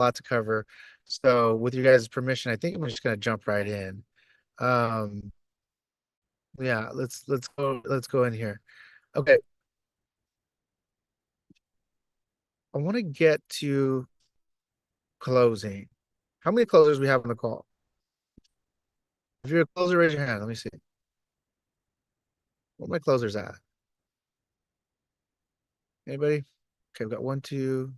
lot to cover. So with you guys' permission, I think I'm just gonna jump right in. Um, yeah, let's go in here. Okay, I want to get to closing. How many closers we have on the call? If you're a closer, raise your hand. Let me see. What my closers at? Anybody? Okay, we've got one, two.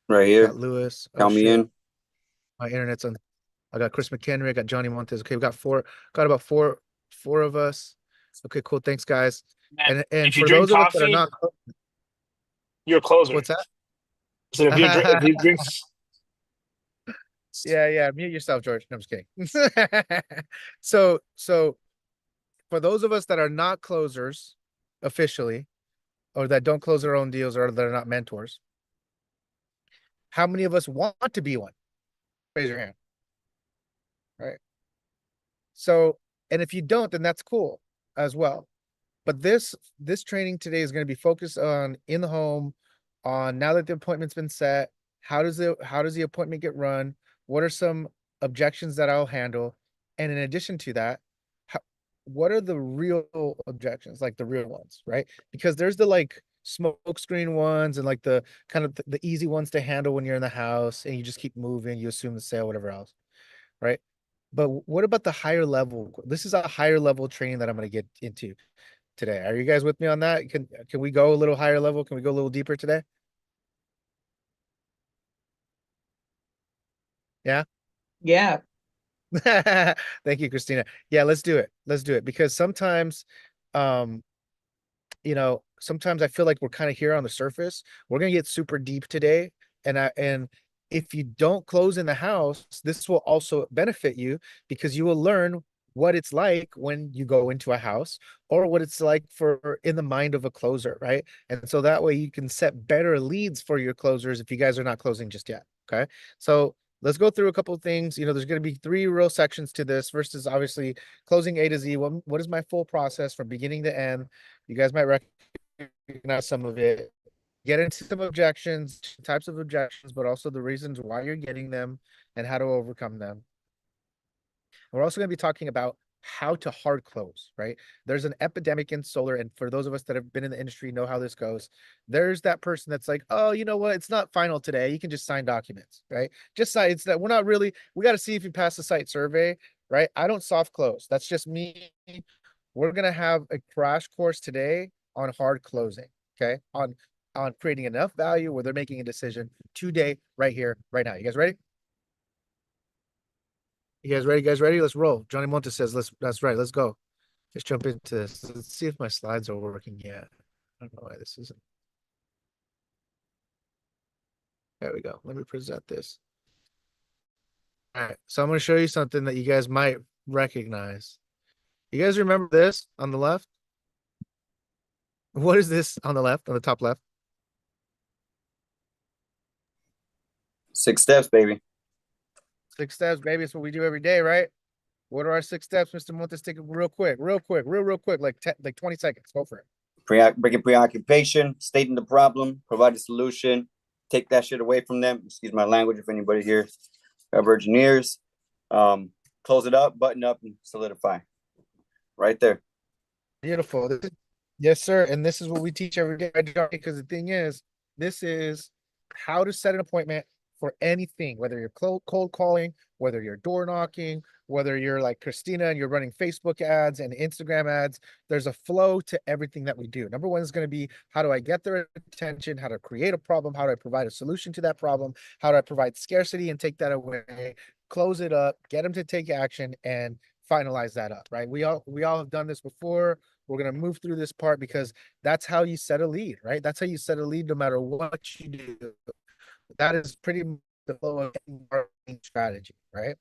Right Got here. Lewis. Oh Count me shit, in. my internet's on. I got Chris McHenry. I got Johnny Montes. Okay, we got four. Got about four of us. Okay, cool. Thanks, guys. And And if you for drink those of us that are coffee, not, you're a closer. what's that? So if he drinks, Yeah. Mute yourself, George. No, I'm just kidding. So for those of us that are not closers officially, or that don't close their own deals, or that are not mentors, how many of us want to be one? Raise your hand. Right. So, and if you don't, then that's cool as well. But this training today is going to be focused on in the home, on now that the appointment's been set, how does the appointment get run? What are some objections that I'll handle? And in addition to that, how, what are the real objections, like the real ones, right? Because there's the like smoke screen ones and like the kind of the easy ones to handle when you're in the house and you just keep moving, you assume the sale, whatever else, right? But what about the higher level? This is a higher level training that I'm going to get into today. Are you guys with me on that? Can we go a little higher level? Can we go a little deeper today? Yeah. Yeah. Thank you, Christina. Yeah, let's do it. Let's do it because sometimes um sometimes I feel like we're kind of here on the surface. We're gonna get super deep today. And if you don't close in the house, this will also benefit you because you will learn what it's like when you go into a house or what it's like for in the mind of a closer, right? And so that way you can set better leads for your closers if you guys are not closing just yet. Okay. So let's go through a couple of things. There's going to be three real sections to this. First is obviously closing A to Z. What is my full process from beginning to end? You guys might recognize some of it. Get into some objections, types of objections, but also the reasons why you're getting them and how to overcome them. We're also going to be talking about how to hard close, right? There's an epidemic in solar, and for those of us that have been in the industry, know how this goes. There's that person that's like, oh, you know what? It's not final today. You can just sign documents, right? Just sign. It's that we're not really. We got to see if you pass the site survey, right? I don't soft close. That's just me. We're gonna have a crash course today on hard closing, okay? On creating enough value where they're making a decision today, right here, right now. You guys ready? You guys ready? You guys ready? Let's roll. Johnny Montes says, that's right. Let's go. Let's jump into this. Let's see if my slides are working yet. I don't know why this isn't. There we go. Let me present this. All right. So I'm going to show you something that you guys might recognize. You guys remember this on the left? What is this on the left, on the top left? 6 steps, baby. 6 steps, baby. It's what we do every day, right? What are our 6 steps, Mr. Montes? Take it real quick, real quick, like 20 seconds. Go for it. Breaking preoccupation, stating the problem, provide a solution, take that shit away from them. Excuse my language if anybody here got virgin ears. Close it up, button up, and solidify. Right there. Beautiful. Yes, sir. And this is what we teach every day, because the thing is, this is how to set an appointment for anything, whether you're cold calling, whether you're door knocking, whether you're like Christina and you're running Facebook ads and Instagram ads. There's a flow to everything that we do. Number one is going to be, how do I get their attention? How to create a problem? How do I provide a solution to that problem? How do I provide scarcity and take that away? Close it up, get them to take action, and finalize that up, right? We all have done this before. We're going to move through this part because that's how you set a lead, right? That's how you set a lead no matter what you do. That is pretty much the flow of any marketing strategy, right?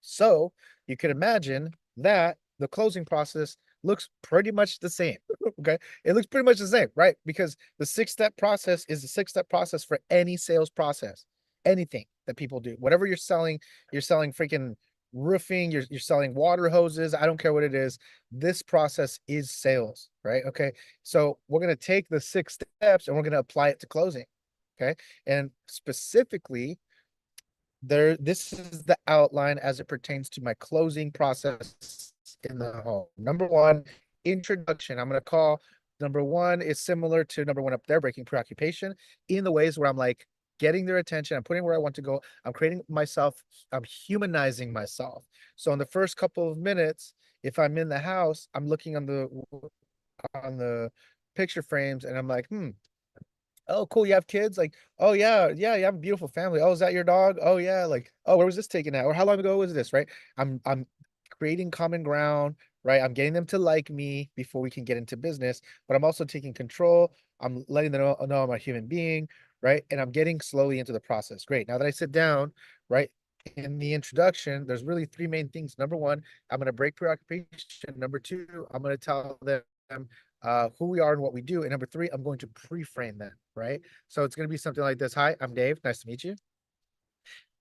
So you can imagine that the closing process looks pretty much the same. Okay. It looks pretty much the same, right? Because the 6 step process is the 6 step process for any sales process, anything that people do, whatever you're selling freaking roofing, you're selling water hoses. I don't care what it is. This process is sales, right? Okay. So we're going to take the 6 steps and we're going to apply it to closing. Okay. And specifically, this is the outline as it pertains to my closing process in the home. Number one, introduction. I'm going to call number one is similar to number one up there, breaking preoccupation, in the ways where I'm like getting their attention. I'm putting where I want to go. I'm creating myself. I'm humanizing myself. So in the first couple of minutes, if I'm in the house, I'm looking on the picture frames and I'm like, oh, cool. You have kids? Like, oh yeah, you have a beautiful family. Oh, is that your dog? Oh yeah, like, oh, where was this taken at? Or how long ago was this, right? I'm creating common ground, right? I'm getting them to like me before we can get into business, but I'm also taking control. I'm letting them know I'm a human being, right? And I'm getting slowly into the process. Great. Now that I sit down, right? In the introduction, there's really three main things. Number one, I'm going to break preoccupation. Number two, I'm going to tell them who we are and what we do. And number three, I'm going to pre-frame them, right? So it's going to be something like this. Hi, I'm Dave. Nice to meet you.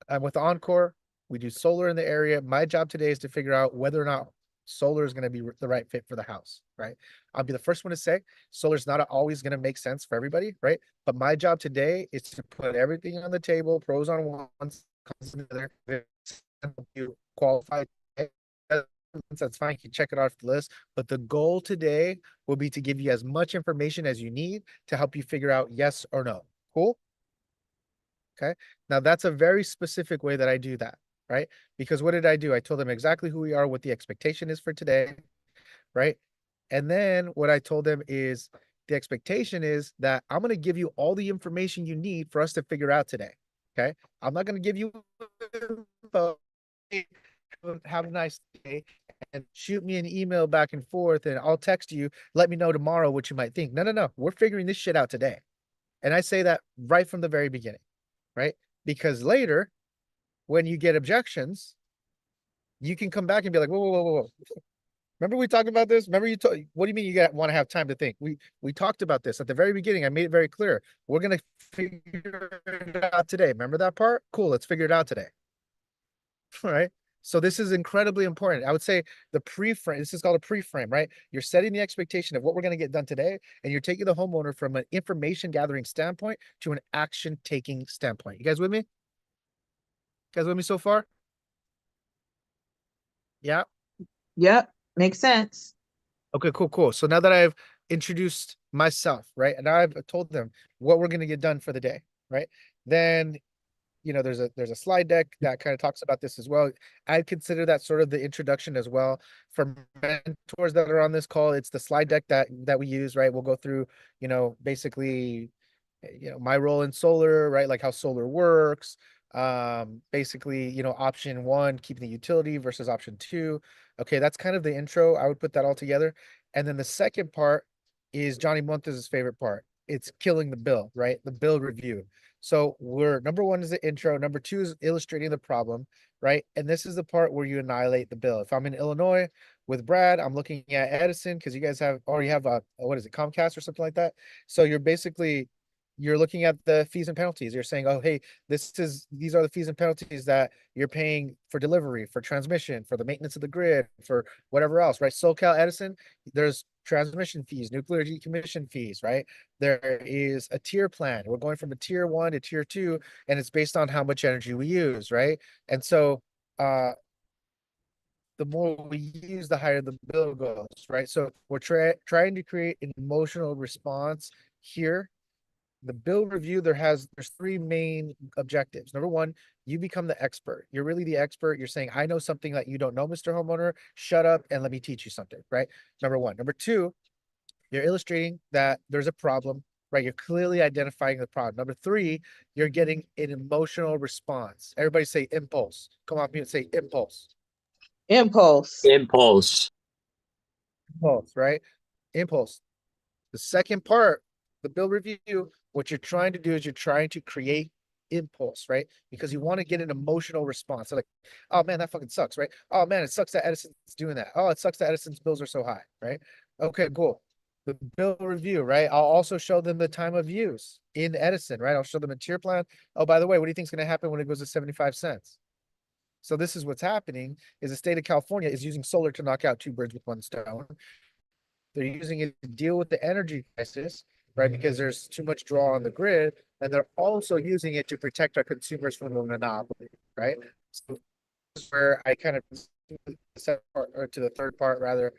I'm with Encore. We do solar in the area. My job today is to figure out whether or not solar is going to be the right fit for the house, right? I'll be the first one to say solar is not always going to make sense for everybody, right? But my job today is to put everything on the table, pros on one, cons on the other, you qualify. That's fine. You can check it off the list. But the goal today will be to give you as much information as you need to help you figure out yes or no. Cool? Okay. Now that's a very specific way that I do that, right? Because what did I do? I told them exactly who we are, what the expectation is for today, right? And then what I told them is the expectation is that I'm going to give you all the information you need for us to figure out today. Okay. I'm not going to give you info. Have a nice day and shoot me an email back and forth and I'll text you, let me know tomorrow what you might think. No. We're figuring this shit out today. And I say that right from the very beginning, right? Because later, when you get objections, you can come back and be like, whoa. Remember we talked about this? Remember what do you mean you want to have time to think? We talked about this at the very beginning. I made it very clear. We're going to figure it out today. Remember that part? Cool. Let's figure it out today. All right. So this is incredibly important. I would say the pre-frame, this is called a pre-frame, right? You're setting the expectation of what we're going to get done today, and you're taking the homeowner from an information gathering standpoint to an action taking standpoint. You guys with me? You guys with me so far? Yeah. Yep, makes sense. Okay, cool. So now that I've introduced myself, right? And I've told them what we're going to get done for the day, right? Then there's a slide deck that kind of talks about this as well. I'd consider that sort of the introduction as well. For mentors that are on this call, it's the slide deck that we use, right? We'll go through, basically, my role in solar, right? Like how solar works. Basically, option one, keeping the utility versus option two. Okay, that's kind of the intro. I would put that all together. And then the second part is Johnny Montes' favorite part. It's killing the bill, right? The bill review. So number one is the intro. Number two is illustrating the problem, right? And this is the part where you annihilate the bill. If I'm in Illinois with Brad, I'm looking at Edison because you guys already have what is it, Comcast or something like that. So you're looking at the fees and penalties. You're saying, oh, hey, these are the fees and penalties that you're paying for delivery, for transmission, for the maintenance of the grid, for whatever else, right? SoCal Edison, there's transmission fees, nuclear decommission fees, right? There is a tier plan. We're going from a tier 1 to tier 2, and it's based on how much energy we use, right? And so the more we use, the higher the bill goes, right? So we're trying to create an emotional response here. The bill review, there's three main objectives. Number one, you become the expert. You're really the expert. You're saying, I know something that you don't know, Mr. Homeowner. Shut up and let me teach you something, right? Number one. Number two, you're illustrating that there's a problem, right? You're clearly identifying the problem. Number three, you're getting an emotional response. Everybody say impulse. Come on, mute, say impulse. Impulse. Impulse. Impulse, right? Impulse. The second part, the bill review, what you're trying to do is you're trying to create impulse, right? Because you want to get an emotional response. So like, oh man, that fucking sucks, right? Oh man, it sucks that Edison's doing that. Oh, it sucks that Edison's bills are so high, right? Okay, cool. The bill review, right? I'll also show them the time of use in Edison, right? I'll show them a tier plan. Oh, by the way, what do you think is going to happen when it goes to 75 cents? So this is what's happening is the state of California is using solar to knock out two birds with one stone. They're using it to deal with the energy crisis, right? Because there's too much draw on the grid, and they're also using it to protect our consumers from the monopoly, right? So this is where I kind of or to the third part rather.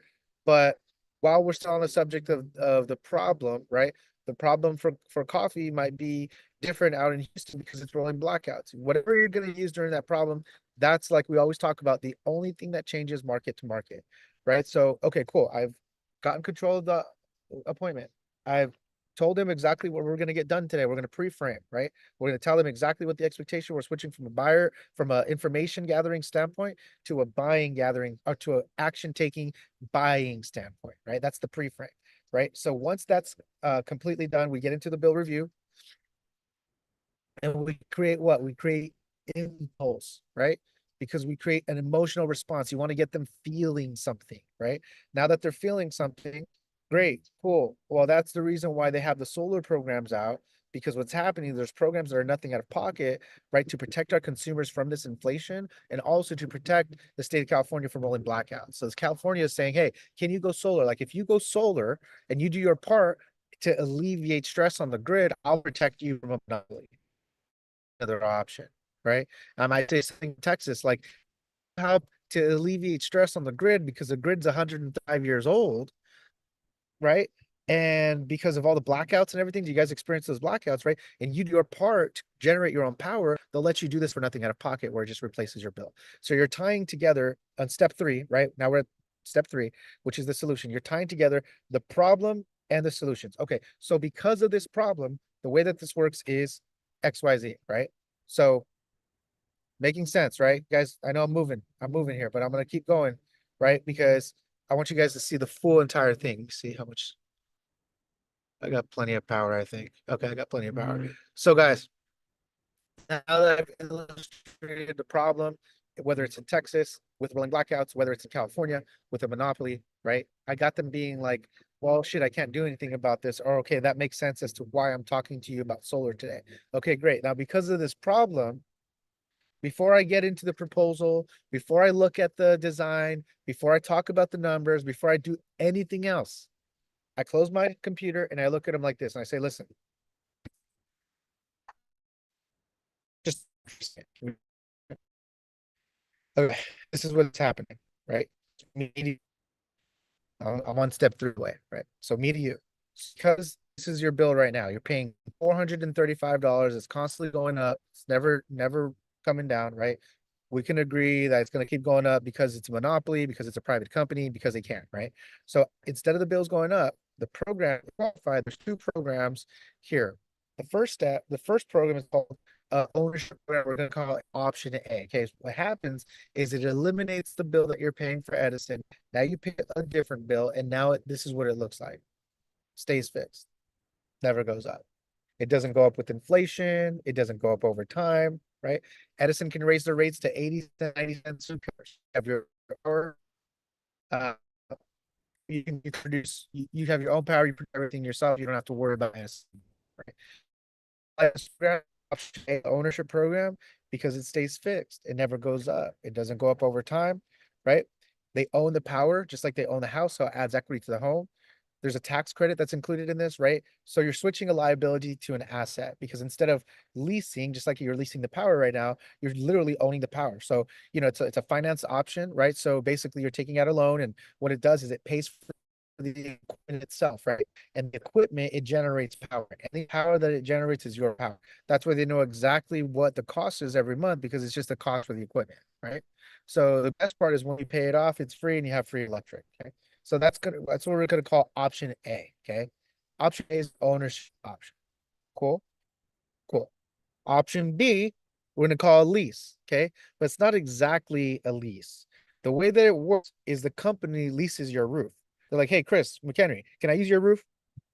But while we're still on the subject of the problem, right? The problem for coffee might be different out in Houston because it's rolling blackouts. Whatever you're going to use during that problem, that's like we always talk about the only thing that changes market to market, right? So, okay, cool. I've gotten control of the appointment. I've told him exactly what we're going to get done today. We're going to pre-frame, right? We're going to tell them exactly what the expectation. We're switching from a buyer, from an information gathering standpoint to a buying gathering or to an action taking buying standpoint, right? That's the pre-frame, right? So once that's completely done, we get into the bill review and we create what? We create impulse, right? Because we create an emotional response. You want to get them feeling something, right? Now that they're feeling something, great, cool. Well, that's the reason why they have the solar programs out, because what's happening, there's programs that are nothing out of pocket, right? To protect our consumers from this inflation and also to protect the state of California from rolling blackouts. So California is saying, hey, can you go solar? Like if you go solar and you do your part to alleviate stress on the grid, I'll protect you from a monopoly. Another option, right? I might say something in Texas, like help to alleviate stress on the grid because the grid's 105 years old, right? And because of all the blackouts and everything, you guys experience those blackouts, right? And you do your part to generate your own power, they'll let you do this for nothing out of pocket where it just replaces your bill. So you're tying together on step three, right? Now we're at step three, which is the solution. You're tying together the problem and the solutions. Okay, so because of this problem, the way that this works is XYZ, right? So making sense, right? Guys, I know I'm moving here, but I'm gonna keep going, right? Because I want you guys to see the full entire thing. See how much I got plenty of power, I think. Okay, I got plenty of power. So guys, now that I've illustrated the problem, whether it's in Texas with rolling blackouts, whether it's in California with a monopoly, right? I got them being like, well, shit, I can't do anything about this. Or okay, that makes sense as to why I'm talking to you about solar today. Okay, great. Now, because of this problem, before I get into the proposal, before I look at the design, before I talk about the numbers, before I do anything else, I close my computer and I look at them like this and I say, listen, just okay, this is what's happening, right? Me, I'm on step three away, right? So me to you, because this is your bill right now. You're paying $435. It's constantly going up. It's never coming down, right? We can agree that it's going to keep going up because it's a monopoly, because it's a private company, because they can, right? So instead of the bills going up, the program qualified. There's two programs here. The first program is called ownership program. We're going to call it option A. Okay, so what happens is it eliminates the bill that you're paying for Edison. Now you pay a different bill, and now this is what it looks like. Stays fixed, never goes up. It doesn't go up with inflation. It doesn't go up over time, right? Edison can raise their rates to 80 to 90 cents. Have your power. Uh, you can produce. You have your own power. You produce everything yourself. You don't have to worry about Edison, right? Ownership program because it stays fixed. It never goes up. It doesn't go up over time, right? They own the power just like they own the house, so it adds equity to the home. There's a tax credit that's included in this, right? So you're switching a liability to an asset because instead of leasing, just like you're leasing the power right now, you're literally owning the power. So, it's a finance option, right? So basically you're taking out a loan and what it does is it pays for the equipment itself, right? And the equipment, it generates power. And the power that it generates is your power. That's where they know exactly what the cost is every month because it's just the cost for the equipment, right? So the best part is when you pay it off, it's free and you have free electric. Okay. So that's what we're gonna call option A. Okay. Option A is ownership option. Cool. Cool. Option B, we're gonna call a lease. Okay. But it's not exactly a lease. The way that it works is the company leases your roof. They're like, hey, Chris McHenry, can I use your roof?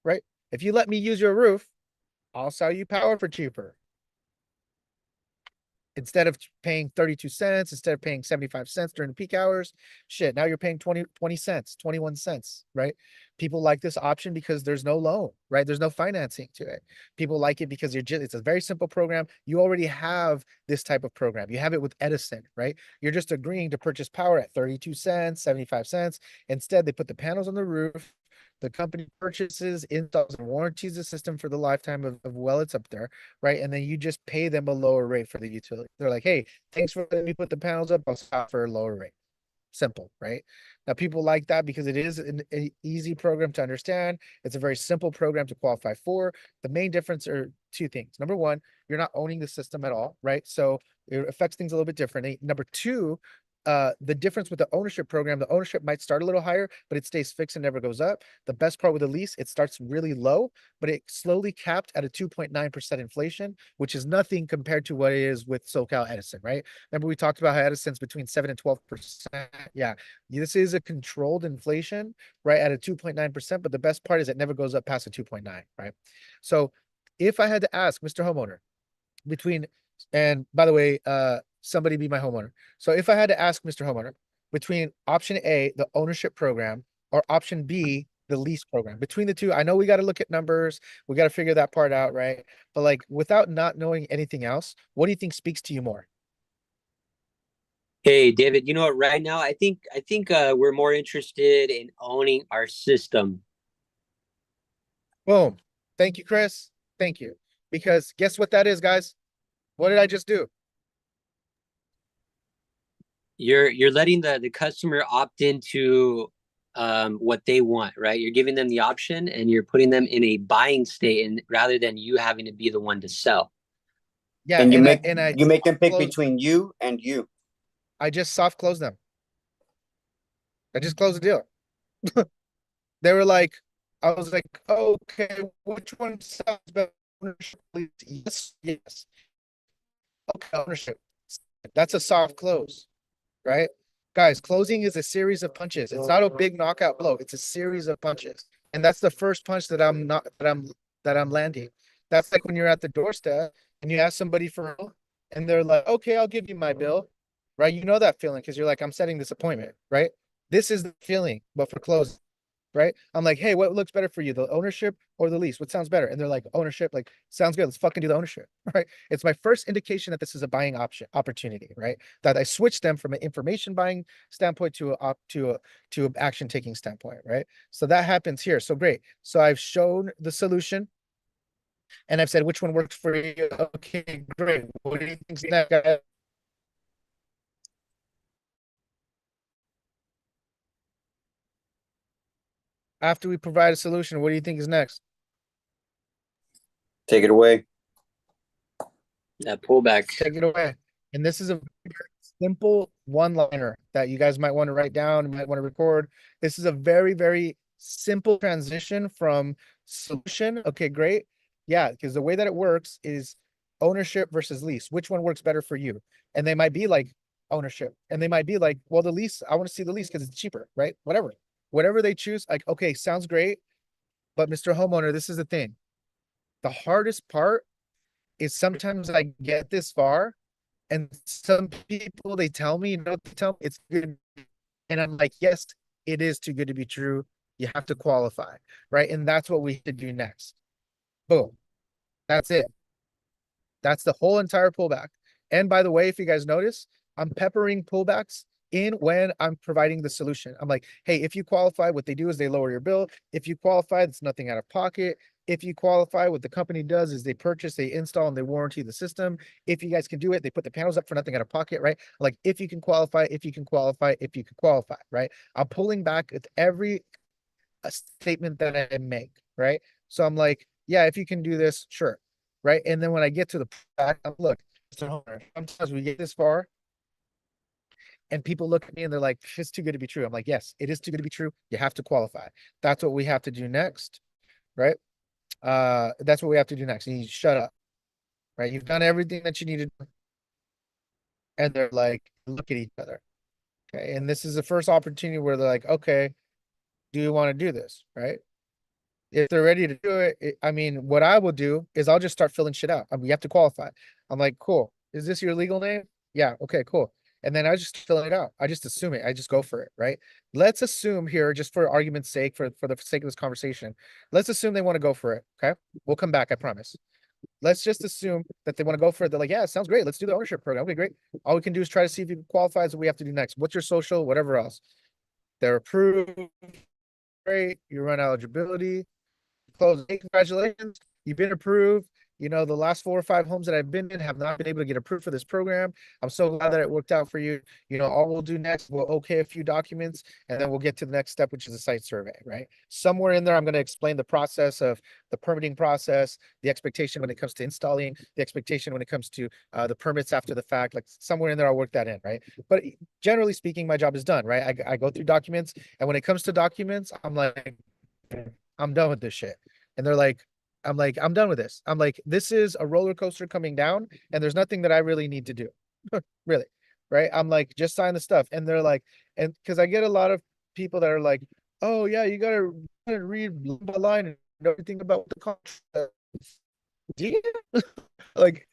Right? If you let me use your roof, I'll sell you power for cheaper. Instead of paying 32 cents, instead of paying 75 cents during the peak hours, shit, now you're paying 20 cents, 21 cents, right? People like this option because there's no loan, right? There's no financing to it. People like it because it's a very simple program. You already have this type of program. You have it with Edison, right? You're just agreeing to purchase power at 32 cents, 75 cents. Instead, they put the panels on the roof. The company purchases, installs, and warranties the system for the lifetime of well, it's up there, right? And then you just pay them a lower rate for the utility. They're like, hey, thanks for letting me put the panels up. I'll stop for a lower rate. Simple, right? Now people like that because it is an easy program to understand. It's a very simple program to qualify for. The main difference are two things. Number one, you're not owning the system at all, right? So it affects things a little bit differently. Number two, the difference with the ownership program, the ownership might start a little higher, but it stays fixed and never goes up. The best part with the lease, it starts really low, but it slowly capped at a 2.9% inflation, which is nothing compared to what it is with SoCal Edison, right? Remember we talked about how Edison's between 7 and 12%. Yeah, this is a controlled inflation, right, at a 2.9%, but the best part is it never goes up past a 2.9, right? So if I had to ask Mr. Homeowner between, and by the way, somebody be my homeowner. So if I had to ask Mr. Homeowner between option A, the ownership program, or option B, the lease program, between the two, I know we got to look at numbers, we got to figure that part out, right? But like without not knowing anything else, what do you think speaks to you more? Hey, David, you know what, right now, I think we're more interested in owning our system. Boom. Thank you, Chris. Thank you. Because guess what that is, guys? What did I just do? You're letting the customer opt into what they want, right? You're giving them the option and you're putting them in a buying state and rather than you having to be the one to sell. Yeah, And I you make them pick closed- between you and you. I just soft closed them. I just closed the deal. They were like, I was like, okay, which one sounds better? Ownership, please. Yes, yes. Okay, ownership. That's a soft close, right? Guys, closing is a series of punches. It's not a big knockout blow. It's a series of punches. And that's the first punch that I'm landing. That's like when you're at the doorstep and you ask somebody for help and they're like, okay, I'll give you my bill. Right? You know that feeling because you're like, I'm setting this appointment, right? This is the feeling, but for closing. Right? I'm like, hey, what looks better for you, the ownership or the lease? What sounds better? And they're like, ownership, like, sounds good. Let's fucking do the ownership. Right? It's my first indication that this is a buying opportunity, right? That I switched them from an information buying standpoint to a action taking standpoint, right? So that happens here. So great. So I've shown the solution and I've said which one works for you. Okay, great. What do you think's next, guys? After we provide a solution, what do you think is next? Take it away. That pullback. Take it away. And this is a simple one-liner that you guys might want to write down, you might want to record. This is a very, very simple transition from solution. Okay, great. Yeah, because the way that it works is ownership versus lease. Which one works better for you? And they might be like ownership. And they might be like, well, the lease, I want to see the lease because it's cheaper, right? Whatever they choose, like, okay, sounds great. But Mr. Homeowner, this is the thing. The hardest part is sometimes I get this far and some people, they tell me, they tell me it's good. And I'm like, yes, it is too good to be true. You have to qualify, right? And that's what we have to do next. Boom. That's it. That's the whole entire pullback. And by the way, if you guys notice, I'm peppering pullbacks in when I'm providing the solution. I'm like, hey, if you qualify, what they do is they lower your bill. If you qualify, it's nothing out of pocket. If you qualify, what the company does is they purchase, they install, and they warranty the system. If you guys can do it, they put the panels up for nothing out of pocket, right? Like if you can qualify, if you can qualify, if you can qualify, right? I'm pulling back with every statement that I make, right? So I'm like, yeah, if you can do this, sure, right? And then when I get to the back, look, sometimes we get this far and people look at me and they're like, it's too good to be true. I'm like, yes, it is too good to be true. You have to qualify. That's what we have to do next, right? That's what we have to do next. You need to shut up, right? You've done everything that you needed. And they're like, look at each other. Okay. And this is the first opportunity where they're like, okay, do you want to do this? Right? If they're ready to do it, I mean, what I will do is I'll just start filling shit out. I mean, you have to qualify. I'm like, cool. Is this your legal name? Yeah. Okay, cool. And then I just fill it out. I just assume it. I just go for it, right? Let's assume here, just for argument's sake, for the sake of this conversation, let's assume they want to go for it. Okay. We'll come back, I promise. Let's just assume that they want to go for it. They're like, yeah, it sounds great. Let's do the ownership program. Okay, great. All we can do is try to see if you can qualify. Is what we have to do next. What's your social, whatever else. They're approved. great. You run eligibility. Close. Hey, congratulations. You've been approved. You know, the last 4 or 5 homes that I've been in have not been able to get approved for this program. I'm so glad that it worked out for you. You know, all we'll do next, we'll okay a few documents, and then we'll get to the next step, which is a site survey, right? Somewhere in there, I'm going to explain the process of the permitting process, the expectation when it comes to installing, the expectation when it comes to the permits after the fact. Like somewhere in there, I'll work that in, right? But generally speaking, my job is done, right? I go through documents, and when it comes to documents, I'm like, I'm done with this shit. And they're like, I'm done with this. I'm like, this is a roller coaster coming down, and there's nothing that I really need to do. Really. Right. I'm like, just sign the stuff. And they're like, and because I get a lot of people that are like, oh yeah, you gotta read line by line and know everything about the contract. Yeah. like,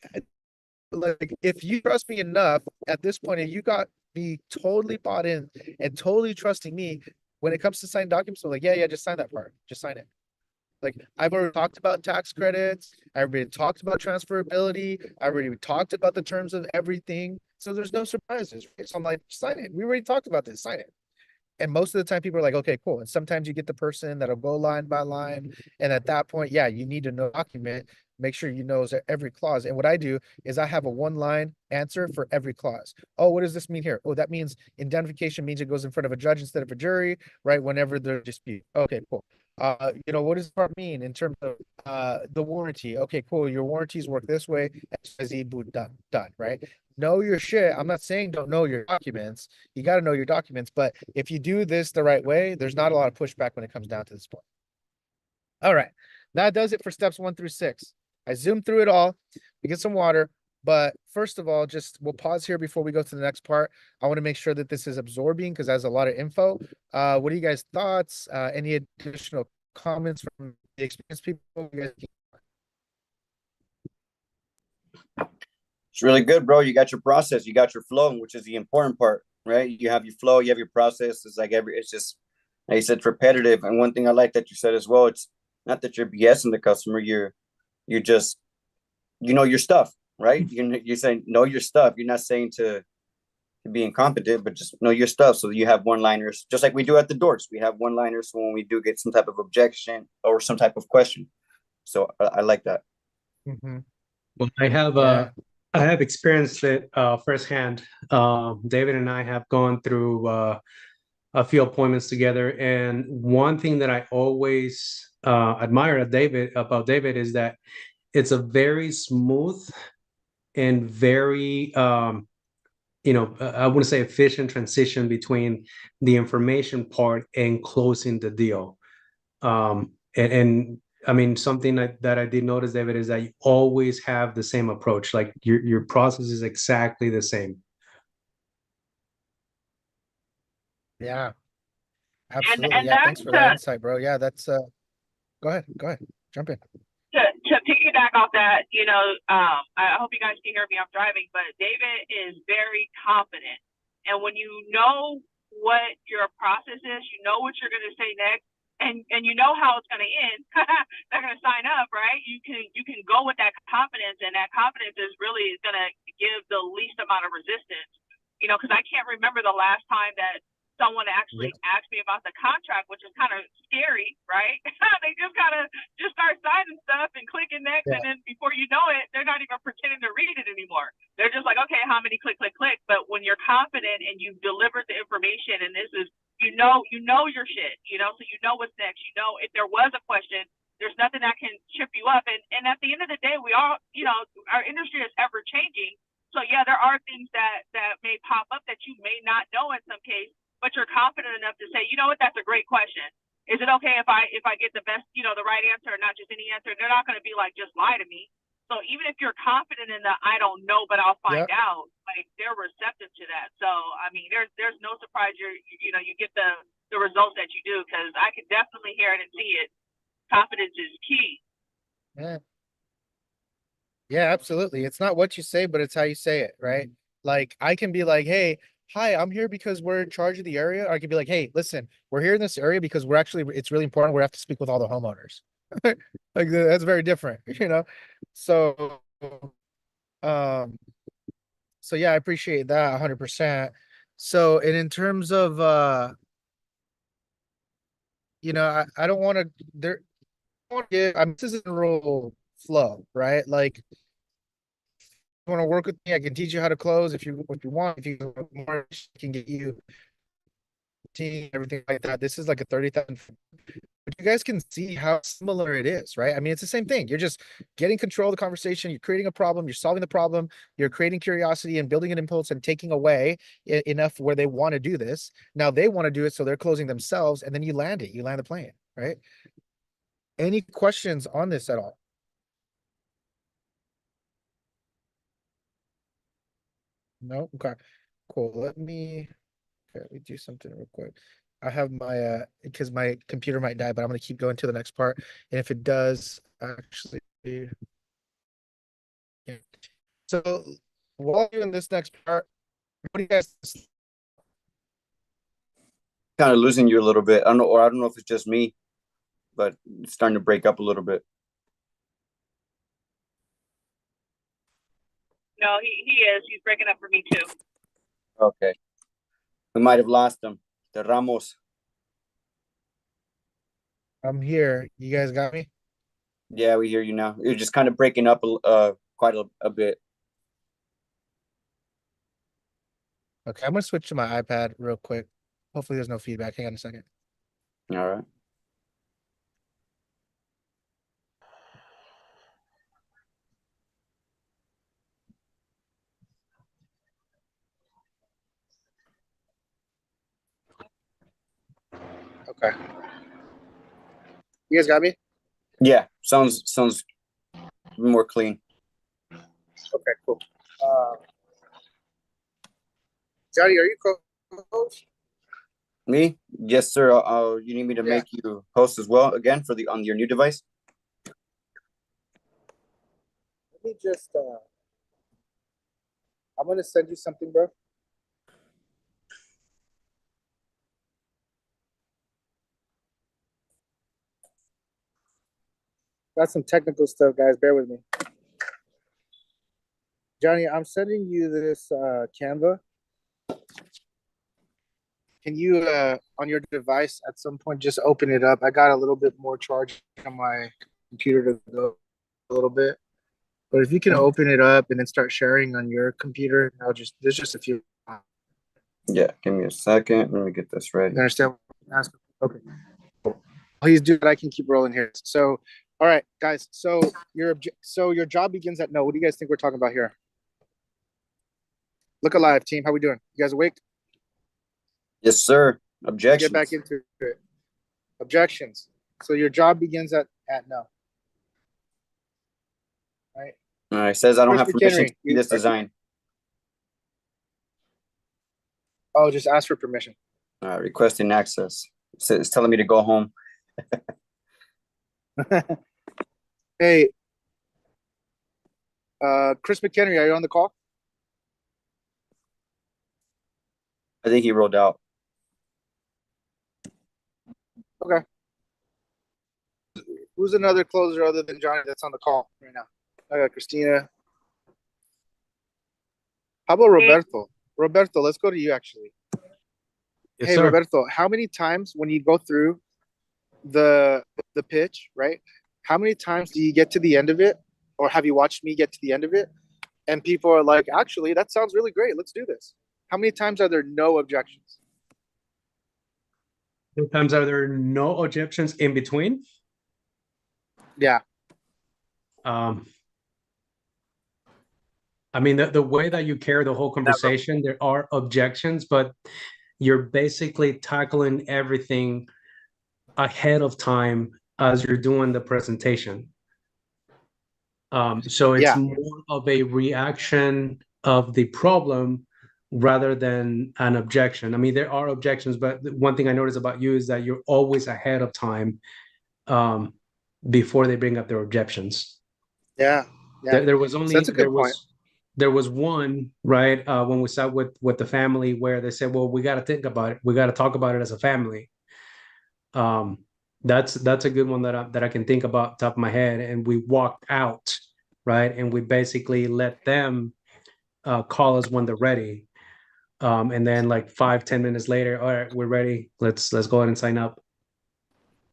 like if you trust me enough at this point, and you got me totally bought in and totally trusting me when it comes to signing documents, I'm like, yeah, just sign that part. Just sign it. Like I've already talked about tax credits. I already talked about transferability. I already talked about the terms of everything. So there's no surprises. Right? So I'm like, sign it. We already talked about this. Sign it. And most of the time people are like, okay, cool. And sometimes you get the person that'll go line by line. And at that point, yeah, you need to know document, make sure you know every clause. And what I do is I have a 1-line answer for every clause. Oh, what does this mean here? Oh, that means indemnification means it goes in front of a judge instead of a jury, right? Whenever there's dispute. Okay, cool. You know, what does that mean in terms of the warranty? Okay, cool. Your warranties work this way. XYZ, boot, done, right? Know your shit. I'm not saying don't know your documents. You got to know your documents, but if you do this the right way, there's not a lot of pushback when it comes down to this point. All right. That does it for steps 1 through 6. I zoomed through it all. We get some water, but first of all, just we'll pause here before we go to the next part. I want to make sure that this is absorbing because that's a lot of info. What are you guys' thoughts? Any additional comments from the experienced people? You guys It's really good, bro. You got your process, you got your flow, which is the important part, right? You have your flow, you have your process. It's like it's just, like you said, it's repetitive. And one thing I like that you said as well, it's not that you're BSing the customer. You're just, you know, your stuff, right? You're saying know your stuff. You're not saying to be incompetent, but just know your stuff. So you have 1-liners, just like we do at the doors. We have 1-liners when we do get some type of objection or some type of question. So I like that. mm-hmm. Well, I have experienced it firsthand. David and I have gone through a few appointments together, and one thing that I always admire about David is that it's a very smooth and very I wouldn't say efficient transition between the information part and closing the deal. And I mean, something that I did notice, David, is that you always have the same approach. Like your process is exactly the same. Yeah, absolutely. And Yeah, that's thanks for that insight, bro. Yeah, that's go ahead, jump in. to piggyback off that, I hope you guys can hear me. I'm driving, but David is very confident. And when you know what your process is, you know what you're going to say next, and you know how it's going to end. They're going to sign up, right? You can go with that confidence, and that confidence is really going to give the least amount of resistance. Because I can't remember the last time that someone actually asked me about the contract, which is kind of scary, right? They just kind of just start signing stuff and clicking next, and then before you know it, they're not even pretending to read it anymore. They're just like, okay, how many click. But when you're confident and you've delivered the information, and this is, you know your shit, so you know what's next. If there was a question, there's nothing that can trip you up. And at the end of the day, we all, our industry is ever changing. So yeah, there are things that may pop up that you may not know in some case, but you're confident enough to say, you know what, that's a great question. Is it okay if I get the best, the right answer, and not just any answer? They're not going to be like, just lie to me. So even if you're confident in the I don't know, but I'll find out, like they're receptive to that. So I mean, there's no surprise you get the results that you do, because I can definitely hear it and see it. Confidence is key. Yeah, absolutely. It's not what you say, but it's how you say it, right? Like I can be like, hey, hi, I'm here because we're in charge of the area. Or I could be like, hey, listen, we're here in this area because it's really important. We have to speak with all the homeowners. Like that's very different, So, so yeah, I appreciate that 100%. So, and in terms of, I don't want to I mean, this isn't a real flow, right? Like, you want to work with me, I can teach you how to close if you want. If you want more, I can get you team, everything like that. This is like a 30,000. But you guys can see how similar it is, right? I mean, it's the same thing. You're just getting control of the conversation. You're creating a problem. You're solving the problem. You're creating curiosity and building an impulse and taking away enough where they want to do this. Now they want to do it, so they're closing themselves, and then you land it. You land the plane, right? Any questions on this at all? No? Okay. Cool. Let me do something real quick. I have my because my computer might die, but I'm gonna keep going to the next part. And if it does, actually, yeah. So while doing this next part, what do you guys Kind of losing you a little bit. I don't know if it's just me, but it's starting to break up a little bit. No, he is. He's breaking up for me too. Okay. We might have lost him. The Ramos. I'm here. You guys got me? Yeah, we hear you now. You're just kind of breaking up quite a bit. Okay, I'm gonna switch to my iPad real quick. Hopefully there's no feedback. Hang on a second. All right. Okay. You guys got me? Yeah, sounds more clean. Okay, cool. Johnny, are you co-host? Me? Yes, sir. You need me to make you host as well again for on your new device? Let me just I'm gonna send you something, bro. Got some technical stuff, guys. Bear with me. Johnny, I'm sending you this Canva. Can you on your device at some point just open it up? I got a little bit more charge on my computer to go a little bit. But if you can open it up and then start sharing on your computer, there's just a few. Yeah, give me a second. Let me get this ready. You understand? Okay. Please do that. I can keep rolling here. So, all right, guys. So your job begins at no. What do you guys think we're talking about here? Look alive, team. How we doing? You guys awake? Yes, sir. Let's Objections. get back into it. Objections. So your job begins at no. Right. All right. Says I don't have Mr. permission Henry, to see this design. Oh, just ask for permission. Requesting access. It's telling me to go home. Hey, Chris McHenry, are you on the call? I think he rolled out. Okay. Who's another closer other than Johnny that's on the call right now? I got Christina. How about Roberto? Roberto, let's go to you actually. Yes, Hey, sir. Roberto, how many times when you go through the pitch, right? How many times do you get to the end of it, or have you watched me get to the end of it, and people are like, actually, that sounds really great. Let's do this. How many times are there no objections? Sometimes are there no objections in between? Yeah. I mean, the way that you carry the whole conversation, there are objections, but you're basically tackling everything ahead of time as you're doing the presentation. So it's more of a reaction of the problem rather than an objection. I mean, there are objections, but one thing I notice about you is that you're always ahead of time before they bring up their objections. Yeah. There was only that's a good point. There was one, right, when we sat with the family where they said, well, we got to think about it. We got to talk about it as a family. That's a good one that I can think about top of my head. And we walked out, right, and we basically let them call us when they're ready. And then like 5-10 minutes later, all right, we're ready. Let's go ahead and sign up.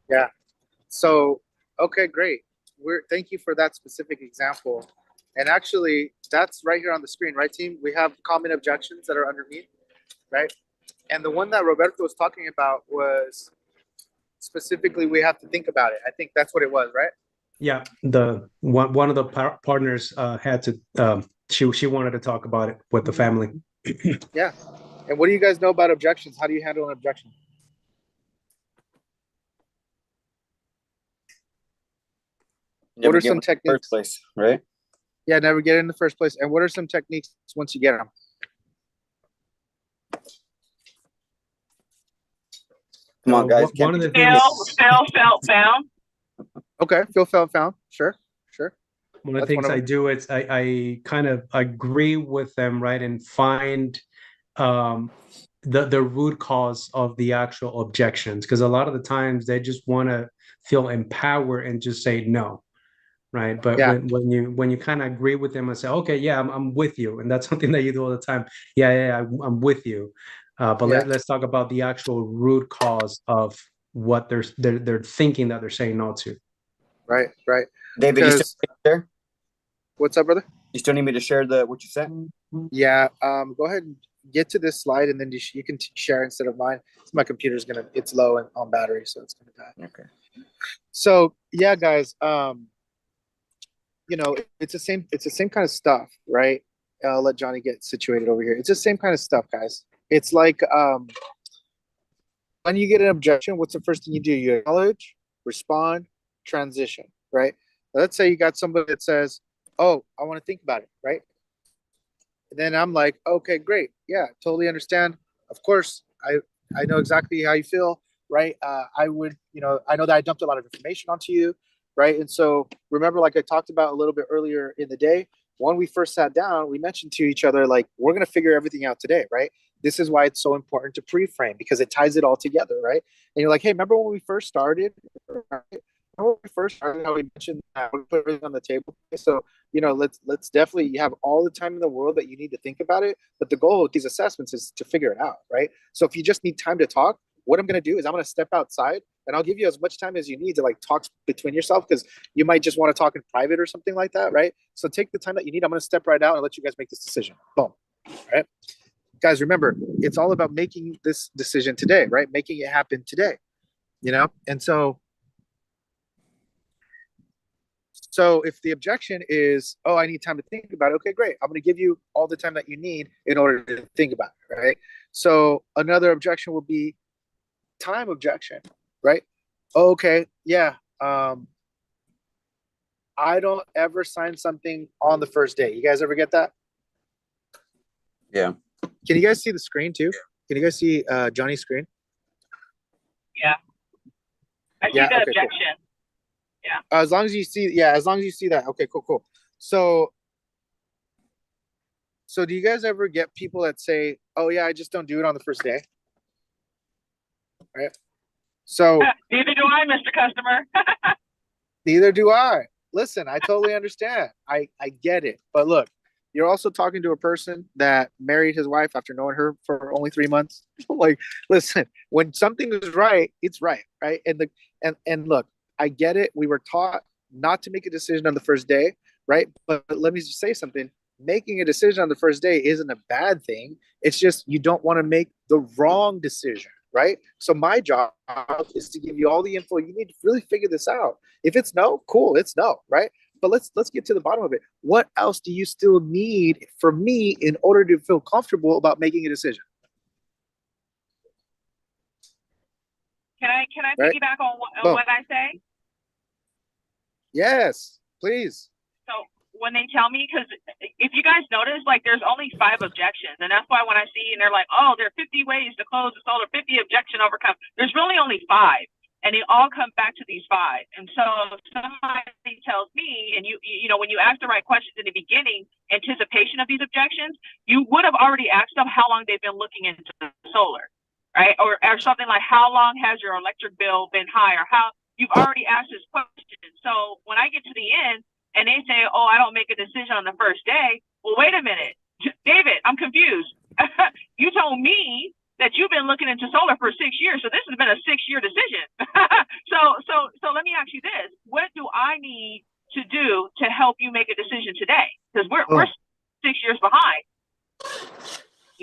Yeah. So, okay, great. Thank you for that specific example. And actually, that's right here on the screen, right, team? We have common objections that are underneath, right? And the one that Roberto was talking about was specifically we have to think about it. I think that's what it was, right? Yeah, the one of the partners had to she wanted to talk about it with the family. Yeah. And what do you guys know about objections? How do you handle an objection? What are some techniques? First place, right? Yeah, never get it in the first place. And what are some techniques once you get them? Come on, guys. One of the Feel, things, felt, found. Okay, feel, felt, found. Sure, sure. one of the That's things one of I them. do is I kind of agree with them, right, and find the root cause of the actual objections, because a lot of the times they just want to feel empowered and just say no, right? But Yeah, when you kind of agree with them and say, okay, yeah, I'm with you, and that's something that you do all the time. Yeah, I'm with you. But yeah, let's talk about the actual root cause of what they're thinking that they're saying no to. right, right. David, you still Because need to share? what's up, brother? You still need me to share what you sent? Yeah, go ahead and get to this slide, and then you can share instead of mine. My computer's it's low on battery, so it's gonna die. Okay. So yeah, guys, you know, it's the same kind of stuff, right? I'll let Johnny get situated over here. It's the same kind of stuff, guys. It's like when you get an objection, what's the first thing you do? You acknowledge, respond, transition, right? Now, let's say you got somebody that says, "Oh, I want to think about it," right? And then I'm like, "Okay, great, yeah, totally understand. Of course, I know exactly how you feel, right? I would, I know that I dumped a lot of information onto you, right? And so remember, like I talked about a little bit earlier in the day, when we first sat down, we mentioned to each other, like, we're going to figure everything out today, right? This is why it's so important to pre-frame because it ties it all together, right? And you're like, hey, remember when we first started? Right? Remember when we first started, how we mentioned that we put everything on the table? So, let's definitely have all the time in the world that you need to think about it. But the goal with these assessments is to figure it out, right? So if you just need time to talk, what I'm going to do is I'm going to step outside and I'll give you as much time as you need to like talk between yourself because you might just want to talk in private or something like that, right? So take the time that you need. I'm going to step right out and let you guys make this decision. Boom. All right. Guys, remember, it's all about making this decision today, right? Making it happen today, And so if the objection is, oh, I need time to think about it, okay, great. I'm going to give you all the time that you need in order to think about it, right? So another objection would be time objection, right? Okay, yeah. I don't ever sign something on the first day. You guys ever get that? Yeah. Can you guys see the screen too? Can you guys see Johnny's screen? Yeah. I see the okay, objection. Cool. Yeah. As long as you see that. Okay, cool. So do you guys ever get people that say, oh yeah, I just don't do it on the first day? Right? So neither do I, Mr. Customer. Neither do I. Listen, I totally understand. I get it. But look, you're also talking to a person that married his wife after knowing her for only 3 months. Like, listen, when something is right, it's right, right? And look, I get it. We were taught not to make a decision on the first day, right? But let me just say something. Making a decision on the first day isn't a bad thing. It's just you don't want to make the wrong decision, right? So my job is to give you all the info you need to really figure this out. If it's no, cool, it's no, right? But let's get to the bottom of it. What else do you still need from me in order to feel comfortable about making a decision? Can I piggyback on what I say? Yes, please. So when they tell me, because if you guys notice, like there's only 5 objections, and that's why when I see and they're like, oh, there are 50 ways to close the solar, 50 objection overcome. There's really only 5, and they all come back to these 5. And so if somebody tells me, and you know, when you ask the right questions in the beginning, anticipation of these objections, you would have already asked them how long they've been looking into solar, right? Or something like, how long has your electric bill been high, or how you've already asked this question. So when I get to the end, and they say, oh, I don't make a decision on the first day. Well, wait a minute. David, I'm confused. You told me that you've been looking into solar for 6 years. So this has been a 6-year decision. So let me ask you this: what do I need to do to help you make a decision today? Because we're 6 years behind.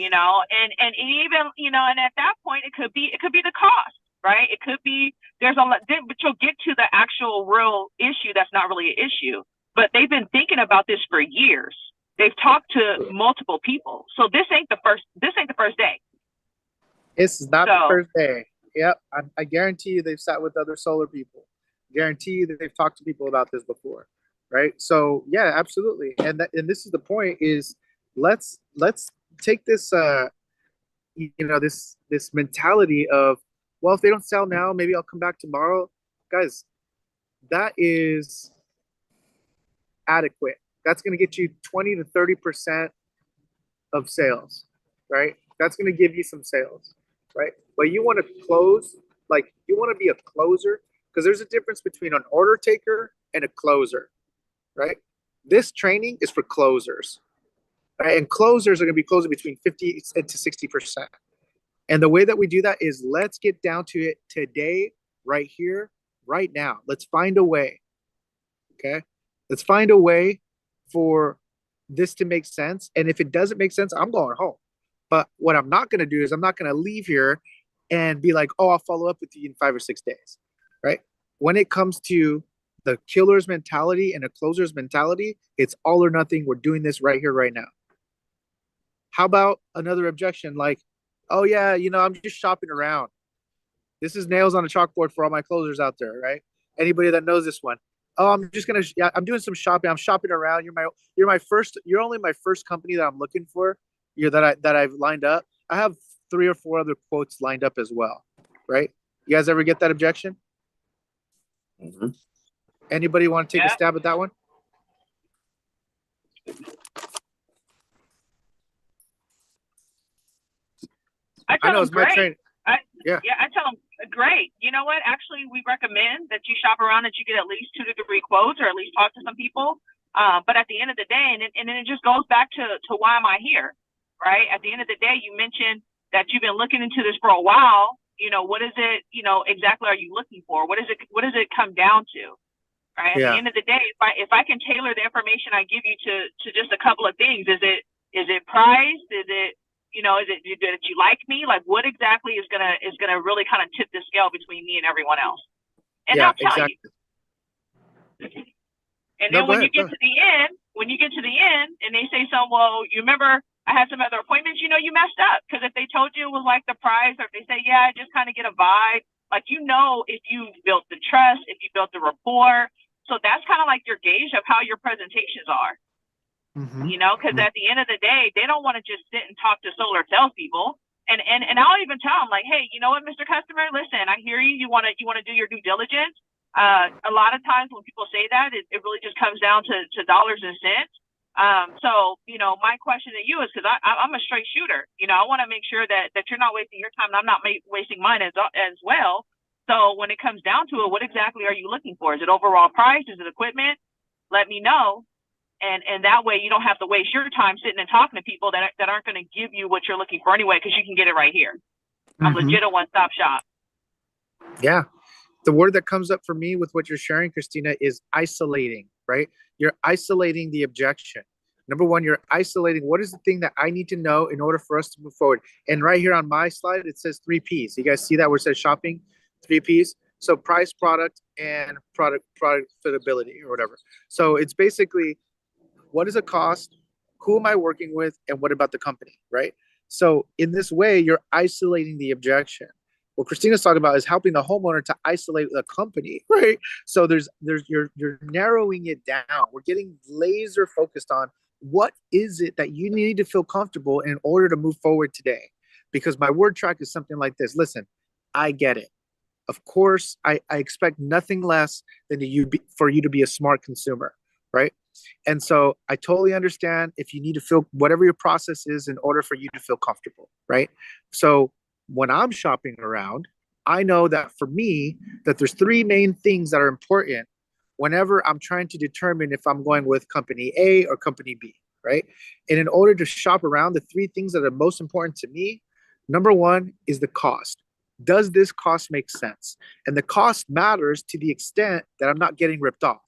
And even, and at that point, it could be the cost, right? It could be, there's a lot, but you'll get to the actual real issue that's not really an issue. But they've been thinking about this for years. They've talked to multiple people. So this ain't the first day. This is not the first day. Yep. I guarantee you they've sat with other solar people. Guarantee you that they've talked to people about this before. Right. So yeah, absolutely. And this is the point is let's take this, this mentality of, well, if they don't sell now, maybe I'll come back tomorrow. Guys, that is adequate. That's going to get you 20 to 30% of sales, right? That's going to give you some sales, right? But you want to close, like you want to be a closer, because there's a difference between an order taker and a closer, right? This training is for closers, right? And closers are going to be closing between 50 to 60%. And the way that we do that is let's get down to it today, right here, right now. Let's find a way, okay? Let's find a way for this to make sense. And if it doesn't make sense, I'm going home. But what I'm not going to do is I'm not going to leave here and be like, oh, I'll follow up with you in 5 or 6 days, right? When it comes to the killer's mentality and a closer's mentality, it's all or nothing. We're doing this right here, right now. How about another objection like, oh yeah, I'm just shopping around. This is nails on a chalkboard for all my closers out there, right? Anybody that knows this one. Oh, I'm doing some shopping. I'm shopping around. You're only my first company that I'm looking for. That I've lined up. I have 3 or 4 other quotes lined up as well, right? You guys ever get that objection? Mm-hmm. Anybody want to take a stab at that one? I know it's my train. I tell them, great. You know what? Actually, we recommend that you shop around, that you get at least 2 to 3 quotes, or at least talk to some people. But at the end of the day, and then it just goes back to why am I here, right? At the end of the day, you mentioned that you've been looking into this for a while. What is it, exactly are you looking for? What does it come down to? Right? At the end of the day, if I can tailor the information I give you to just a couple of things, is it price? Is it that you like me? Like, what exactly is gonna really kind of tip the scale between me and everyone else? And they'll tell you. And then when you get to the end, and they say well, you remember I had some other appointments, you messed up. Because if they told you it was like the price, or if they say, yeah, I just kind of get a vibe, like, if you built the trust, if you built the rapport. So that's kind of like your gauge of how your presentations are. Mm-hmm. Because at the end of the day, they don't want to just sit and talk to solar salespeople. And I'll even tell them, like, hey, you know what, Mr. Customer, listen, I hear you. You want to do your due diligence. A lot of times when people say that, it really just comes down to dollars and cents. So my question to you is, because I'm a straight shooter. I want to make sure that you're not wasting your time, and I'm not wasting mine as well. So when it comes down to it, what exactly are you looking for? Is it overall price? Is it equipment? Let me know. And that way you don't have to waste your time sitting and talking to people that aren't going to give you what you're looking for anyway, because you can get it right here. I'm legit a one-stop shop. Yeah. The word that comes up for me with what you're sharing, Christina, is isolating, right? You're isolating the objection. Number one, you're isolating what is the thing that I need to know in order for us to move forward. And right here on my slide, it says 3 Ps. You guys see that where it says shopping? 3 Ps. So price, product, and product fitability or whatever. So it's basically, what does it cost? Who am I working with? And what about the company, right? So in this way, you're isolating the objection. What Christina's talking about is helping the homeowner to isolate the company, right? So you're narrowing it down. We're getting laser focused on what is it that you need to feel comfortable in order to move forward today. Because my word track is something like this. Listen, I get it. Of course, I expect nothing less than for you to be a smart consumer, right? And so I totally understand if you need to feel whatever your process is in order for you to feel comfortable, right? So when I'm shopping around, I know that for me, that there's 3 main things that are important whenever I'm trying to determine if I'm going with company A or company B, right? And in order to shop around, the 3 things that are most important to me, Number one is the cost. Does this cost make sense? And the cost matters to the extent that I'm not getting ripped off.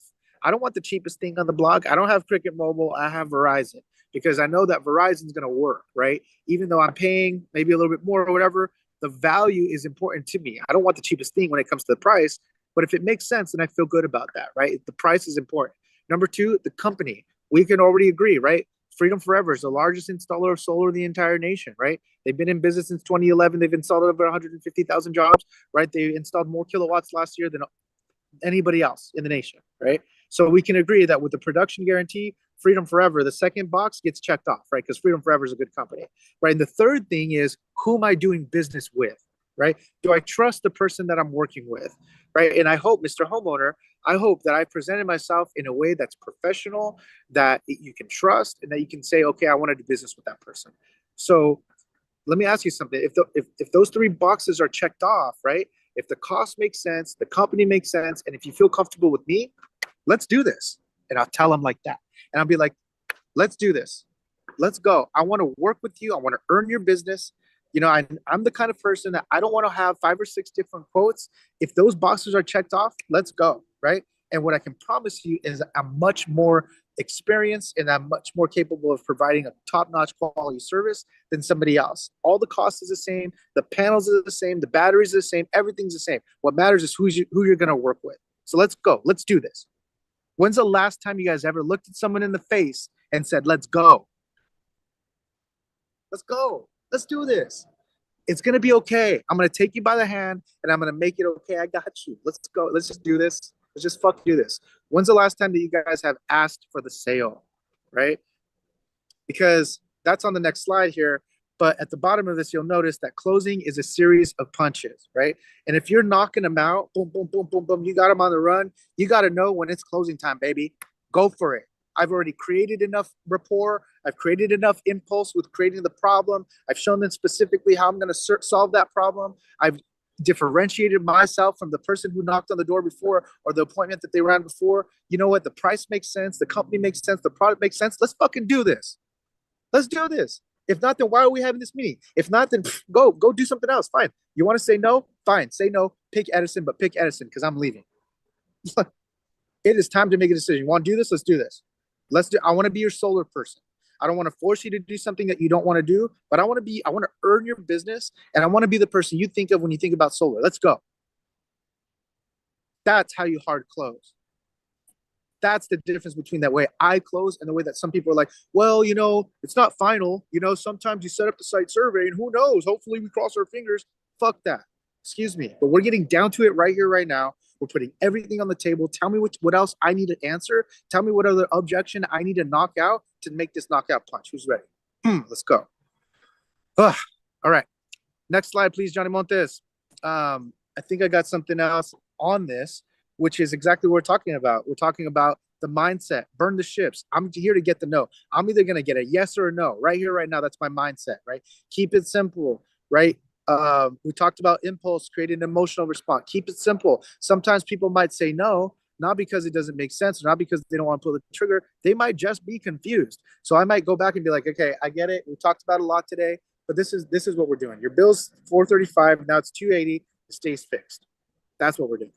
I don't want the cheapest thing on the block. I don't have Cricket Mobile. I have Verizon because I know that Verizon's going to work, right? Even though I'm paying maybe a little bit more or whatever, the value is important to me. I don't want the cheapest thing when it comes to the price, but if it makes sense, then I feel good about that, right? The price is important. Number two, the company. We can already agree, right? Freedom Forever is the largest installer of solar in the entire nation, right? They've been in business since 2011. They've installed over 150,000 jobs, right? They installed more kilowatts last year than anybody else in the nation, right? So we can agree that with the production guarantee, Freedom Forever, the second box gets checked off, right? Because Freedom Forever is a good company, right? And the third thing is, who am I doing business with, right? Do I trust the person that I'm working with, right? And I hope, Mr. Homeowner, I hope that I presented myself in a way that's professional, that you can trust, and that you can say, okay, I want to do business with that person. So let me ask you something. If those three boxes are checked off, right? If the cost makes sense, the company makes sense, and if you feel comfortable with me, let's do this. And I'll tell them like that. And I'll be like, let's do this. Let's go. I want to work with you. I want to earn your business. You know, I'm the kind of person that I don't want to have 5 or 6 different quotes. If those boxes are checked off, let's go, right? And what I can promise you is I'm much more experienced and I'm much more capable of providing a top-notch quality service than somebody else. All the cost is the same. The panels are the same. The batteries are the same. Everything's the same. What matters is who you're going to work with. So let's go. Let's do this. When's the last time you guys ever looked at someone in the face and said, let's go? Let's go. Let's do this. It's going to be okay. I'm going to take you by the hand and I'm going to make it okay. I got you. Let's go. Let's just do this. Let's just fucking do this. When's the last time that you guys have asked for the sale, right? Because that's on the next slide here. But at the bottom of this, you'll notice that closing is a series of punches, right? And if you're knocking them out, boom, boom, boom, boom, boom, you got them on the run, you got to know when it's closing time, baby. Go for it. I've already created enough rapport. I've created enough impulse with creating the problem. I've shown them specifically how I'm going to solve that problem. I've differentiated myself from the person who knocked on the door before or the appointment that they ran before. You know what? The price makes sense. The company makes sense. The product makes sense. Let's fucking do this. Let's do this. If not, then why are we having this meeting? If not, then go do something else. Fine. You want to say no? Fine. Say no. Pick Edison, but pick Edison because I'm leaving. It is time to make a decision. You want to do this? Let's do this. I want to be your solar person. I don't want to force you to do something that you don't want to do, but I want to earn your business and I want to be the person you think of when you think about solar. Let's go. That's how you hard close. That's the difference between that way I close and the way that some people are like, well, you know, it's not final. You know, sometimes you set up the site survey and who knows, hopefully we cross our fingers. Fuck that. Excuse me. But we're getting down to it right here, right now. We're putting everything on the table. Tell me what else I need to answer. Tell me what other objection I need to knock out to make this knockout punch. Who's ready? Let's go. All right. Next slide, please, Johnny Montes. I think I got something else on this, which is exactly what we're talking about. We're talking about the mindset, burn the ships. I'm here to get the no. I'm either going to get a yes or a no right here, right now. That's my mindset, right? Keep it simple, right? We talked about impulse, creating an emotional response. Keep it simple. Sometimes people might say no, not because it doesn't make sense, or not because they don't want to pull the trigger. They might just be confused. So I might go back and be like, okay, I get it. We talked about a lot today, but this is what we're doing. Your bill's $435, now it's $280. It stays fixed. That's what we're doing,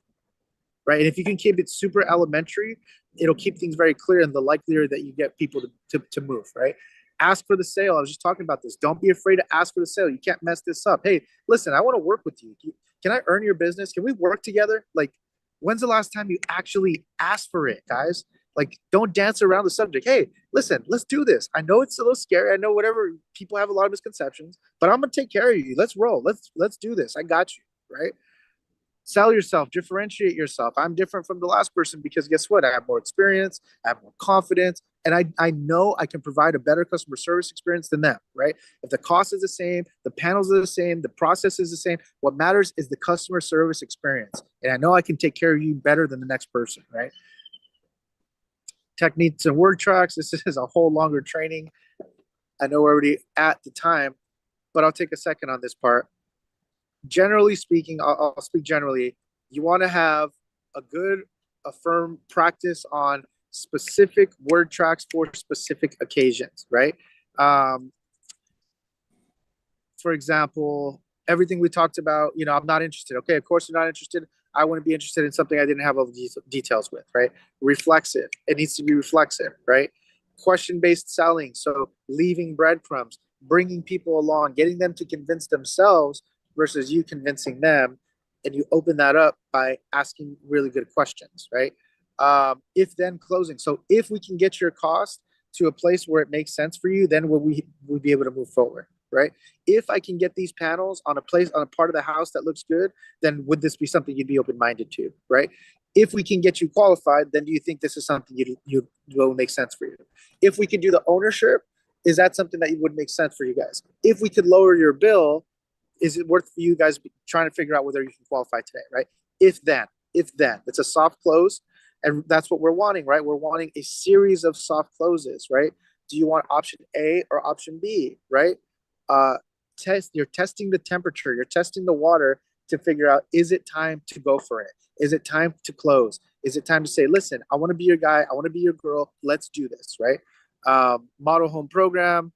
right? And if you can keep it super elementary, it'll keep things very clear and the likelihood that you get people to move, right? Ask for the sale. I was just talking about this. Don't be afraid to ask for the sale. You can't mess this up. Hey, listen, I want to work with you. Can I earn your business? Can we work together? Like, when's the last time you actually asked for it, guys? Like, don't dance around the subject. Hey, listen, let's do this. I know it's a little scary. I know whatever, people have a lot of misconceptions, but I'm going to take care of you. Let's roll. Let's do this. I got you, right? Sell yourself, differentiate yourself. I'm different from the last person because guess what? I have more experience, I have more confidence, and I know I can provide a better customer service experience than them, right? If the cost is the same, the panels are the same, the process is the same, what matters is the customer service experience. And I know I can take care of you better than the next person, right? Techniques and word tracks. This is a whole longer training. I know we're already at the time, but I'll take a second on this part. Generally speaking, I'll speak generally, you want to have a firm practice on specific word tracks for specific occasions, right? For for example, everything we talked about, you know, I'm not interested. Okay, of course you're not interested. I wouldn't be interested in something I didn't have all the details with, right? Reflexive. It needs to be reflexive, right? Question-based selling. So leaving breadcrumbs, bringing people along, getting them to convince themselves versus you convincing them. And you open that up by asking really good questions, right? If then closing. So if we can get your cost to a place where it makes sense for you, then we'll be able to move forward, right? If I can get these panels on a part of the house that looks good, then would this be something you'd be open-minded to, right? If we can get you qualified, then do you think this is something you will make sense for you? If we can do the ownership, is that something that would make sense for you guys? If we could lower your bill, is it worth for you guys trying to figure out whether you can qualify today, right? If then, it's a soft close. And that's what we're wanting, right? We're wanting a series of soft closes, right? Do you want option A or option B, right? You're testing the temperature, you're testing the water to figure out, is it time to go for it? Is it time to close? Is it time to say, listen, I want to be your guy, I want to be your girl, let's do this, right? Model home program,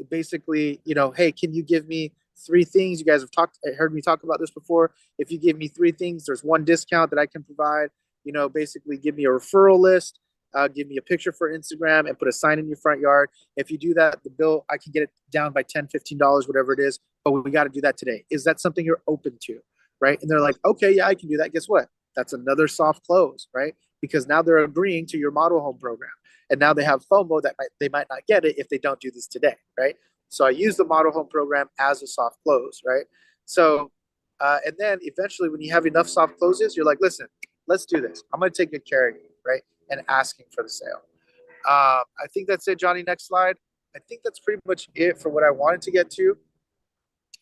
basically, you know, hey, can you give me 3 things? You guys have heard me talk about this before. If you give me 3 things, there's 1 discount that I can provide. You know, basically give me a referral list, give me a picture for Instagram, and put a sign in your front yard. If you do that, the bill, I can get it down by $10, $15, whatever it is, but we got to do that today. Is that something you're open to, right? And they're like, okay, yeah, I can do that. Guess what? That's another soft close, right? Because now they're agreeing to your model home program. And now they have FOMO that they might not get it if they don't do this today, right? So I use the model home program as a soft close, right? So, and then eventually when you have enough soft closes, you're like, listen, let's do this. I'm going to take good care of you, right? And asking for the sale. I think that's it, Johnny. Next slide. I think that's pretty much it for what I wanted to get to.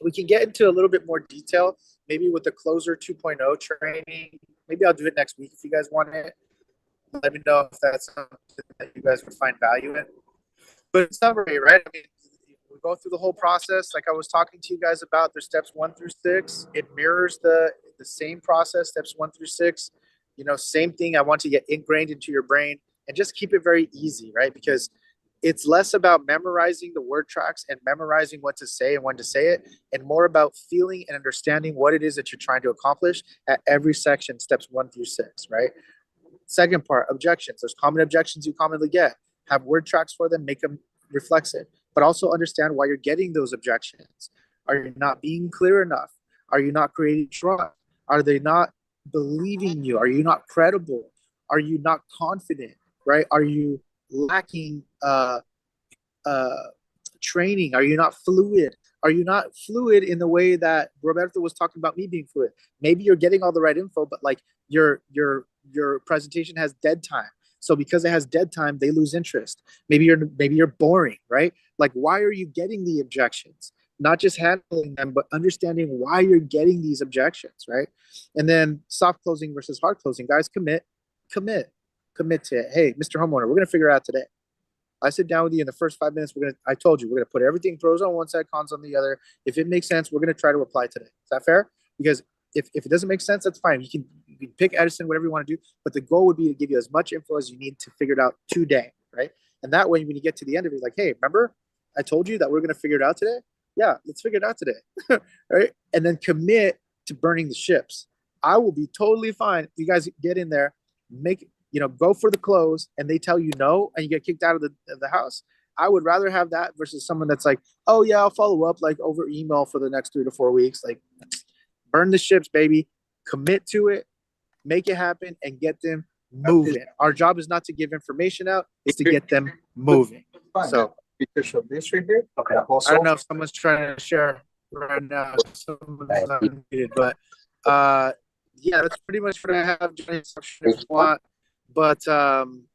We can get into a little bit more detail, maybe with the Closer 2.0 training. Maybe I'll do it next week if you guys want it. Let me know if that's something that you guys would find value in. But in summary, right? I mean, we go through the whole process like I was talking to you guys about. There's steps 1 through 6. It mirrors the same process, steps 1 through 6. You know, same thing. I want to get ingrained into your brain and just keep it very easy, right? Because it's less about memorizing the word tracks and memorizing what to say and when to say it, and more about feeling and understanding what it is that you're trying to accomplish at every section, steps 1 through 6, right? Second part, objections. There's common objections you commonly get. Have word tracks for them, make them reflexive, but also understand why you're getting those objections. Are you not being clear enough? Are you not creating trust? Are they not believing you? Are you not credible? Are you not confident, right? Are you lacking training? Are you not fluid? Are you not fluid in the way that Roberto was talking about me being fluid? Maybe you're getting all the right info, but like your presentation has dead time. So because it has dead time, they lose interest. Maybe you're boring, right? Like, why are you getting the objections? Not just handling them, but understanding why you're getting these objections, right? And then soft closing versus hard closing. Guys, commit to it. Hey, Mr. Homeowner, we're gonna figure it out today. I sit down with you in the first 5 minutes. I told you, we're gonna put everything, pros on one side, cons on the other. If it makes sense, we're gonna try to apply today. Is that fair? Because if it doesn't make sense, that's fine. You can pick Edison, whatever you want to do, but the goal would be to give you as much info as you need to figure it out today, right? And that way, when you get to the end of it, you're like, hey, remember I told you that we're gonna figure it out today? Yeah, let's figure it out today, right? And then commit to burning the ships. I will be totally fine if you guys get in there, go for the close, and they tell you no, and you get kicked out of the house. I would rather have that versus someone that's like, oh yeah, I'll follow up like over email for the next 3 to 4 weeks. Like, burn the ships, baby. Commit to it, make it happen, and get them moving. Our job is not to give information out; it's to get them moving. So. Because of this right here. Okay. I don't know if someone's trying to share right now. Someone's not unmuted, but yeah, that's pretty much what I have. If you want, but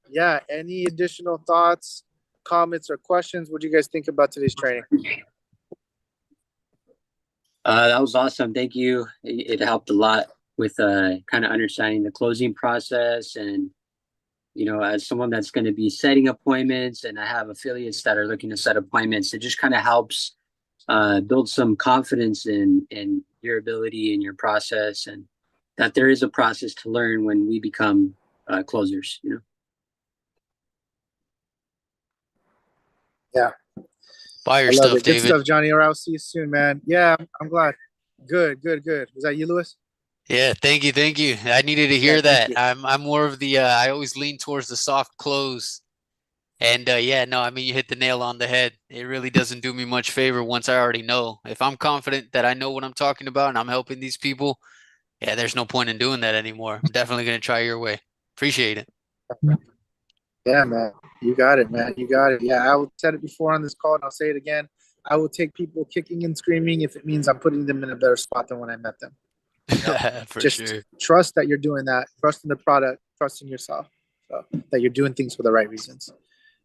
yeah, any additional thoughts, comments, or questions? What do you guys think about today's training? That was awesome. Thank you. It helped a lot with kind of understanding the closing process, and as someone that's going to be setting appointments, and I have affiliates that are looking to set appointments, it just kind of helps build some confidence in your ability and your process, and that there is a process to learn when we become closers. Yeah. Fire I love stuff, it. Good David. stuff, Johnny. Or I'll see you soon, man. Yeah, I'm glad. Good, good, good. Was that you, Lewis? Yeah, thank you, thank you. I needed to Yeah, hear thank that. you. I'm more of the I always lean towards the soft close. And yeah, no, I mean you hit the nail on the head. It really doesn't do me much favor once I already know. If I'm confident that I know what I'm talking about and I'm helping these people, yeah, there's no point in doing that anymore. I'm definitely gonna try your way. Appreciate it. Yeah, man. You got it, man. You got it. Yeah, I said it before on this call, and I'll say it again. I will take people kicking and screaming if it means I'm putting them in a better spot than when I met them. You know, For just sure. trust that you're doing that. Trust in the product. Trust in yourself. So that you're doing things for the right reasons.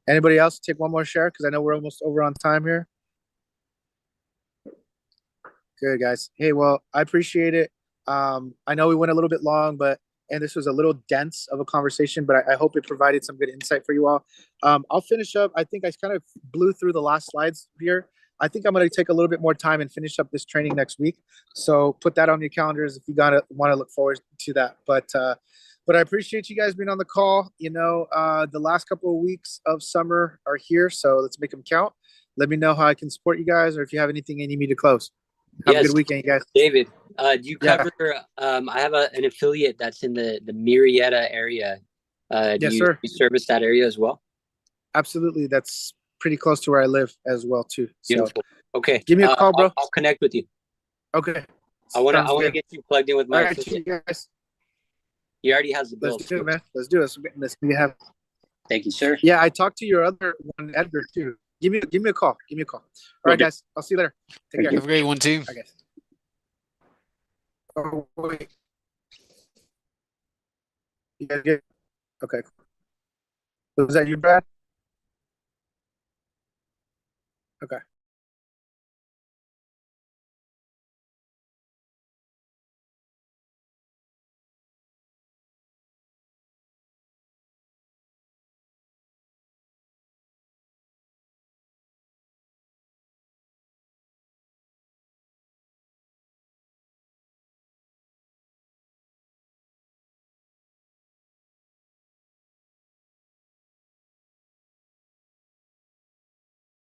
Anybody else take one more share? Because I know we're almost over on time here. Good, guys. Hey, well, I appreciate it. I know we went a little bit long, and this was a little dense of a conversation, but I hope it provided some good insight for you all. I'll finish up. I think I kind of blew through the last slides here. I think I'm going to take a little bit more time and finish up this training next week. So put that on your calendars if you want to look forward to that. But I appreciate you guys being on the call. You know, the last couple of weeks of summer are here, so let's make them count. Let me know how I can support you guys, or if you have anything you need me to close. Have a Yes, good weekend, you guys. David, do you Yeah. cover, I have an affiliate that's in the Murrieta area. Do Yes, you sir. service that area as well? Absolutely. That's pretty close to where I live as well, too. So Beautiful. Okay. give me a call, bro. I'll connect with you. Okay. I want Sounds to good. get you plugged in with All my right, affiliate. you guys. He already has the bill. Let's do it, man. Let's do it. Let's make it happen. Thank you, sir. Yeah, I talked to your other one, Edgar, too. Give me a call. Give me a call. All right, guys. I'll see you later. Take care. Have a great one, team. I guess. Oh, wait. You guys get okay. Was that you, Brad? Okay.